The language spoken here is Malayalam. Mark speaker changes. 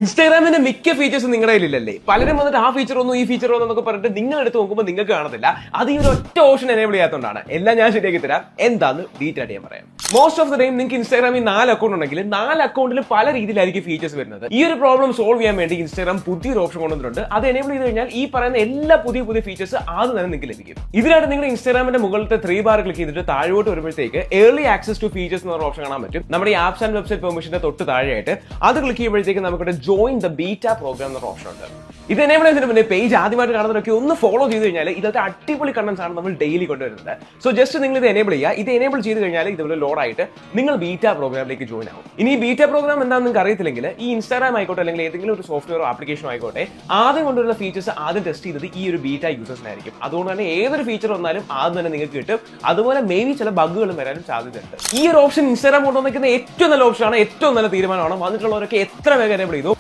Speaker 1: ഇൻസ്റ്റാഗ്രാമിന്റെ മിക്ക ഫീച്ചേഴ്സും നിങ്ങളുടെ കയ്യിലില്ലല്ലേ? പലരും വന്നിട്ട് ആ ഫീച്ചർ ഒന്നും ഈ ഫീച്ചർ ഒന്നും എന്നൊക്കെ പറഞ്ഞിട്ട് നിങ്ങൾ എടുത്ത് നോക്കുമ്പോൾ നിങ്ങൾക്ക് കാണത്തില്ല. അത് ഈ ഒരു ഒറ്റ ഓപ്ഷൻ എനേബിൾ ചെയ്യാത്തതുകൊണ്ടാണ്. എല്ലാം ഞാൻ ശരിയാക്കി തരാം. എന്താന്ന് ഡീറ്റെയിൽ ആയിട്ട് ഞാൻ പറയാം. മോസ്റ്റ് ഓഫ് ദ ടൈം നിങ്ങൾക്ക് ഇൻസ്റ്റാഗ്രാമിൽ 4 അക്കൗണ്ട് ഉണ്ടെങ്കിൽ 4 അക്കൗണ്ടിൽ പല രീതിയിലായിരിക്കും ഫീച്ചേഴ്സ് വരുന്നത്. ഈ ഒരു പ്രോബ്ലം സോൾവ് ചെയ്യാൻ വേണ്ടി ഇൻസ്റ്റാഗ്രാം പുതിയൊരു ഓപ്ഷൻ കൊണ്ടുവന്നിട്ടുണ്ട്. അത് എനേബിൾ ചെയ്ത് കഴിഞ്ഞാൽ ഈ പറയുന്ന എല്ലാ പുതിയ ഫീച്ചേഴ്സ് ആദ്യം തന്നെ നിങ്ങൾക്ക് ലഭിക്കും. ഇതിനായിട്ട് നിങ്ങൾ ഇൻസ്റ്റാഗ്രാമിന്റെ മുകളിലത്തെ 3 ബാർ ക്ലിക്ക് ചെയ്തിട്ട് താഴോട്ട് വരുമ്പോഴത്തേക്ക് ഏർലി ആക്സസ് ടു ഫീച്ചേഴ്സ് എന്ന ഓപ്ഷൻ കാണാൻ പറ്റും. നമ്മുടെ ഈ ആപ്സ് ആൻഡ് വെബ്സൈറ്റ് പെർമിഷന്റെ തൊട്ട് താഴെയായിട്ട് അത് ക്ലിക്ക് ചെയ്യുമ്പോഴത്തേക്ക് നമുക്ക് ജോയിൻ ദ ബീറ്റ പ്രോഗ്രാം എന്ന ഓപ്ഷൻ ഉണ്ട്. ഇത് എനേബിൾ ചെയ്തതിന് മുന്നേ പേജ് ആദ്യമായിട്ട് കാണുന്നവരൊക്കെ ഒന്ന് ഫോളോ ചെയ്ത് കഴിഞ്ഞാൽ ഇതൊക്കെ അടിപൊളി കണ്ടന്റ്സ് ആണ് നമ്മൾ ഡെയിലി കൊണ്ടുവരുന്നത്. സോ ജസ്റ്റ് നിങ്ങൾ ഇത് എനേബിൾ ചെയ്യുക. ഇത് എനേബിൾ ചെയ്ത് കഴിഞ്ഞാൽ ഇതുപോലെ ലോഡ് ആയിട്ട് നിങ്ങൾ ബീറ്റ പ്രോഗ്രാമിലേക്ക് ജോയിൻ ആവും. ഇനി ഈ ബീറ്റ പ്രോഗ്രാം എന്താണെന്ന് നിങ്ങൾക്ക് അറിയത്തില്ലെങ്കിൽ ഈ ഇൻസ്റ്റാഗ്രാം ആയിക്കോട്ടെ അല്ലെങ്കിൽ ഏതെങ്കിലും ഒരു സോഫ്റ്റ്വെയറോ ആപ്ലിക്കേഷനോ ആയിക്കോട്ടെ ആദ്യം കൊണ്ടുവരുന്ന ഫീച്ചേഴ്സ് ആദ്യം ടെസ്റ്റ് ചെയ്തത് ഈ ഒരു ബീറ്റ യൂസേഴ്സിനായിരിക്കും. അതുകൊണ്ട് തന്നെ ഏതൊരു ഫീച്ചർ വന്നാലും ആദ്യം തന്നെ നിങ്ങൾക്ക് കിട്ടും. അതുപോലെ മേ ബി ചില ബഗ്ഗുകളും വരാനും സാധ്യതയുണ്ട്. ഈ ഒരു ഓപ്ഷൻ ഇൻസ്റ്റാഗ്രാം കൊണ്ടുവന്നിരിക്കുന്ന ഏറ്റവും നല്ല ഓപ്ഷനാണ്, ഏറ്റവും നല്ല തീരുമാനമാണ്. വന്നിട്ടുള്ളവരൊക്കെ എത്ര വേഗം എനേബിൾ ചെയ്തു.